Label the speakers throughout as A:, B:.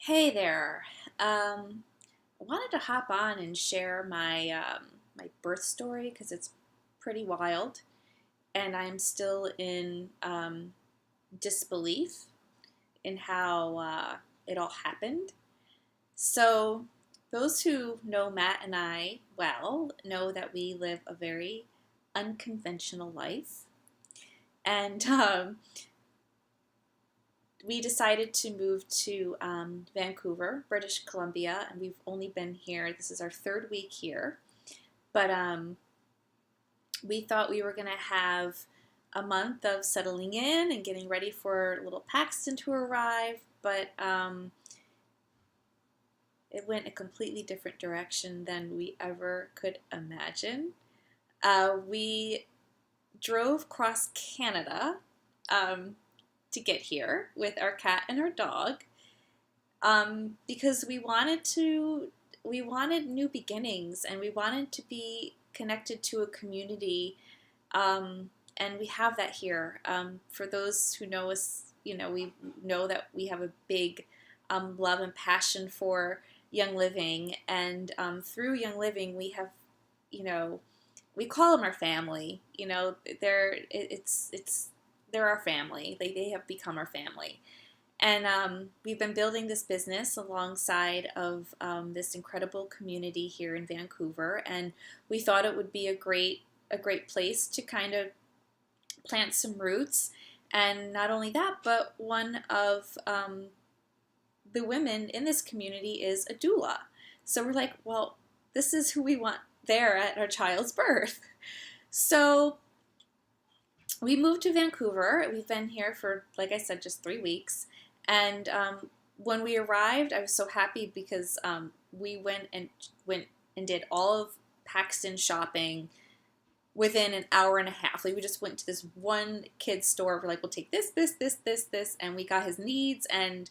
A: Hey there. I wanted to hop on and share my birth story because it's pretty wild, and I'm still in disbelief in how it all happened. So, those who know Matt and I well know that we live a very unconventional life, and we decided to move to Vancouver, British Columbia, and we've only been here. This is our third week here, but we thought we were going to have a month of settling in and getting ready for little Paxton to arrive, but it went a completely different direction than we ever could imagine. We drove across Canada um, to get here with our cat and our dog because we wanted new beginnings and we wanted to be connected to a community, and we have that here. For those who know us, we know that we have a big love and passion for Young Living, and through Young Living, we have, you know, we call them our family. They're our family. They have become our family. And we've been building this business alongside of this incredible community here in Vancouver, and we thought it would be a great place to kind of plant some roots. And not only that, but one of the women in this community is a doula. So we're like, well, this is who we want there at our child's birth. So we moved to Vancouver. We've been here for, like I said, just 3 weeks. And when we arrived, I was so happy because we went and did all of Paxton shopping within an hour and a half. Like we just went to this one kid's store. We're like, we'll take this, and we got his needs. And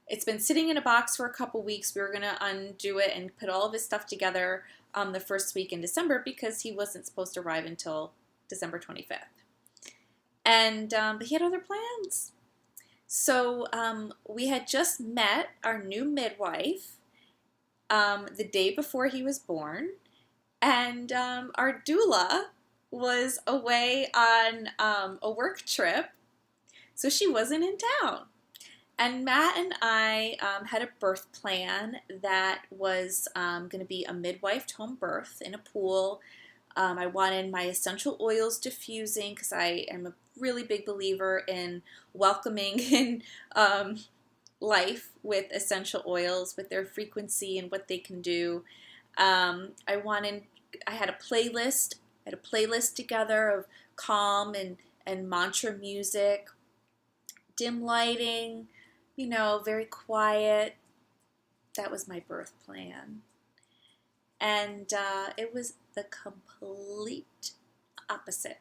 A: it's been sitting in a box for a couple weeks. We were gonna undo it and put all of his stuff together the first week in December because he wasn't supposed to arrive until December 25th. And but he had other plans. So we had just met our new midwife the day before he was born, and our doula was away on a work trip, so she wasn't in town. And Matt and I had a birth plan that was going to be a midwifed home birth in a pool. I wanted my essential oils diffusing because I am a really big believer in welcoming in life with essential oils, with their frequency and what they can do. I wanted, I had a playlist, together of calm and mantra music, dim lighting, very quiet. That was my birth plan. And it was the complete opposite.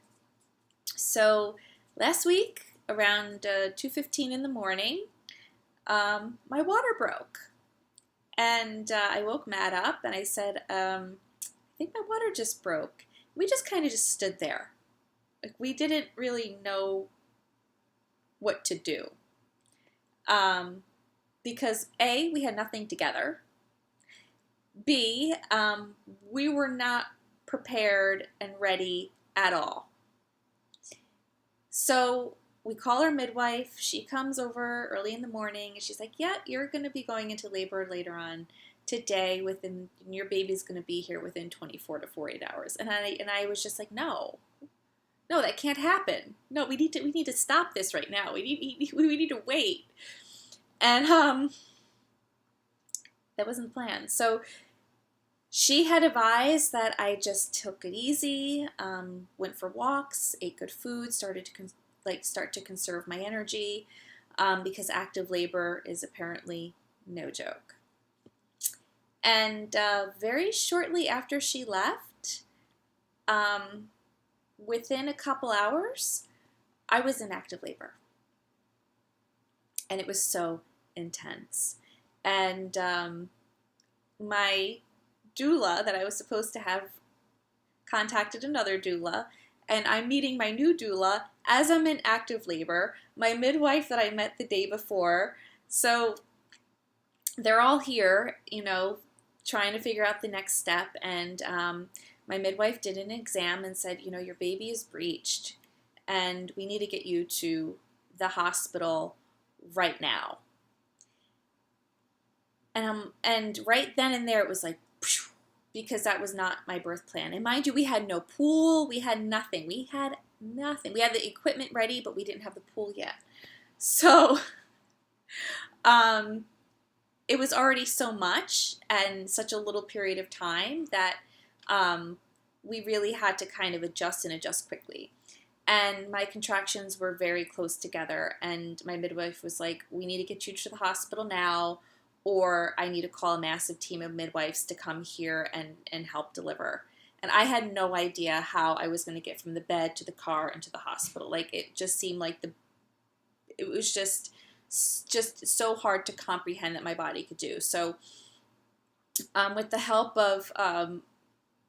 A: So last week, around 2:15 in the morning, my water broke. And I woke Matt up and I said, I think my water just broke. We just kind of just stood there. Like we didn't really know what to do. Because A, we had nothing together. B, we were not prepared and ready at all. So we call our midwife. She comes over early in the morning and she's like, yeah, you're going to be going into labor later on today, your baby's going to be here within 24 to 48 hours. And I was just like, no, that can't happen. No, we need to stop this right now. We need to wait. And that wasn't the plan. So she had advised that I just took it easy, went for walks, ate good food, started to start to conserve my energy, because active labor is apparently no joke. And very shortly after she left, within a couple hours, I was in active labor. And it was so intense. And my doula that I was supposed to have contacted another doula, and I'm meeting my new doula as I'm in active labor, my midwife that I met the day before. So they're all here, trying to figure out the next step. And my midwife did an exam and said, your baby is breached and we need to get you to the hospital right now. And right then and there, it was like, because that was not my birth plan. And mind you, we had no pool. We had nothing. We had nothing. We had the equipment ready, but we didn't have the pool yet. So it was already so much and such a little period of time that we really had to kind of adjust and adjust quickly. And my contractions were very close together. And my midwife was like, we need to get you to the hospital now, or I need to call a massive team of midwives to come here and help deliver. And I had no idea how I was going to get from the bed to the car and to the hospital. Like, it just seemed like it was just so hard to comprehend that my body could do. So with the help of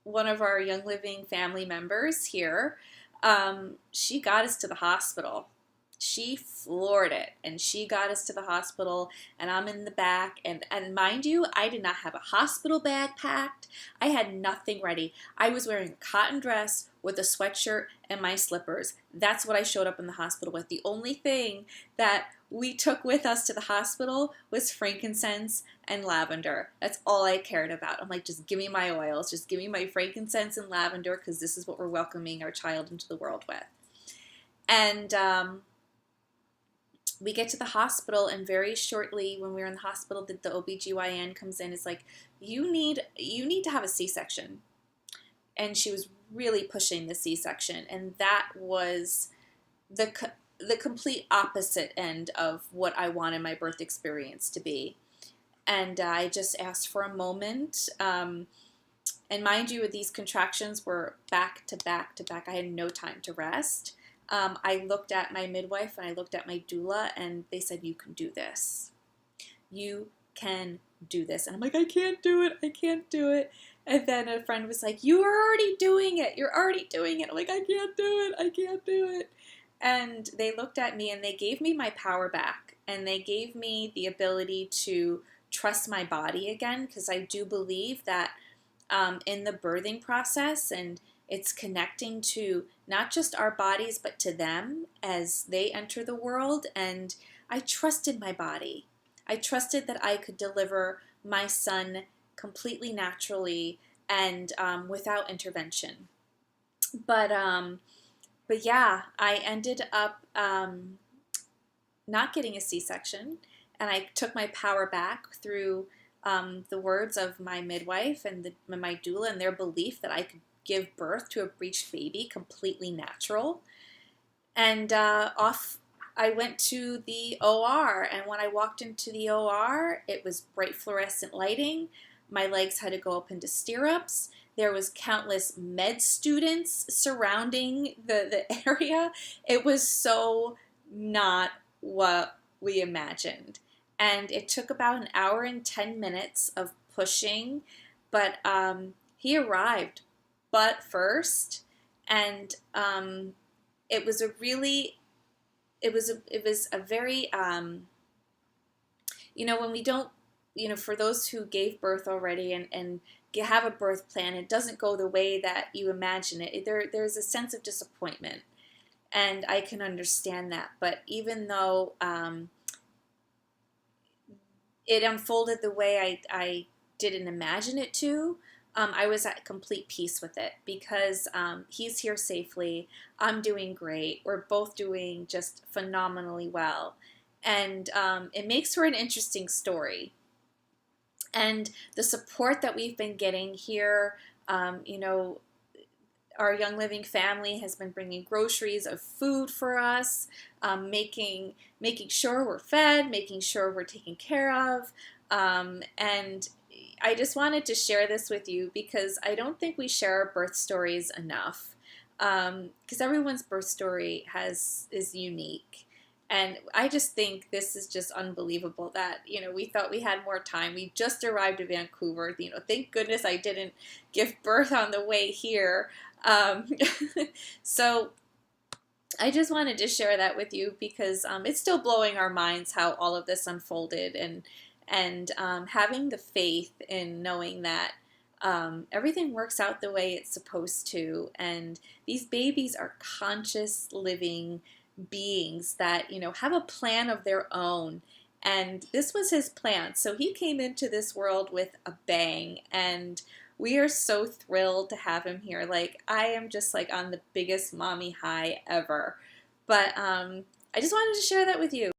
A: one of our Young Living family members here, she got us to the hospital. She floored it, and she got us to the hospital, and I'm in the back, and mind you, I did not have a hospital bag packed. I had nothing ready. I was wearing a cotton dress with a sweatshirt and my slippers. That's what I showed up in the hospital with. The only thing that we took with us to the hospital was frankincense and lavender. That's all I cared about. I'm like, just give me my oils, just give me my frankincense and lavender, because this is what we're welcoming our child into the world with. And we get to the hospital, and very shortly when we were in the hospital, the OBGYN comes in. It's like, you need to have a C-section. And she was really pushing the C-section, and that was the complete opposite end of what I wanted my birth experience to be. And I just asked for a moment. And mind you, these contractions were back to back to back. I had no time to rest. I looked at my midwife and I looked at my doula, and they said, you can do this. You can do this. And I'm like, I can't do it. I can't do it. And then a friend was like, you are already doing it. You're already doing it. I'm like, I can't do it. I can't do it. And they looked at me and they gave me my power back. And they gave me the ability to trust my body again, because I do believe that in the birthing process, and it's connecting to not just our bodies, but to them as they enter the world. And I trusted my body. I trusted that I could deliver my son completely naturally and without intervention. But yeah, I ended up not getting a C-section, and I took my power back through the words of my midwife and my doula, and their belief that I could give birth to a breached baby completely natural. And off I went to the OR, and when I walked into the OR, it was bright fluorescent lighting. My legs had to go up into stirrups. There was countless med students surrounding the area. It was so not what we imagined. And it took about an hour and 10 minutes of pushing, but he arrived butt first, and it was a very when we don't, for those who gave birth already and have a birth plan, it doesn't go the way that you imagine it. There's a sense of disappointment, and I can understand that. But even though it unfolded the way I didn't imagine it to, I was at complete peace with it, because he's here safely. I'm doing great. We're both doing just phenomenally well. And it makes for an interesting story. And the support that we've been getting here, our Young Living family has been bringing groceries of food for us, making sure we're fed, making sure we're taken care of. And I just wanted to share this with you, because I don't think we share our birth stories enough, because everyone's birth story is unique. And I just think this is just unbelievable that, we thought we had more time. We just arrived in Vancouver. Thank goodness I didn't give birth on the way here. So I just wanted to share that with you, because it's still blowing our minds how all of this unfolded. and having the faith in knowing that everything works out the way it's supposed to. And these babies are conscious living beings that, have a plan of their own. And this was his plan. So he came into this world with a bang. And we are so thrilled to have him here. Like, I am just like on the biggest mommy high ever. But I just wanted to share that with you.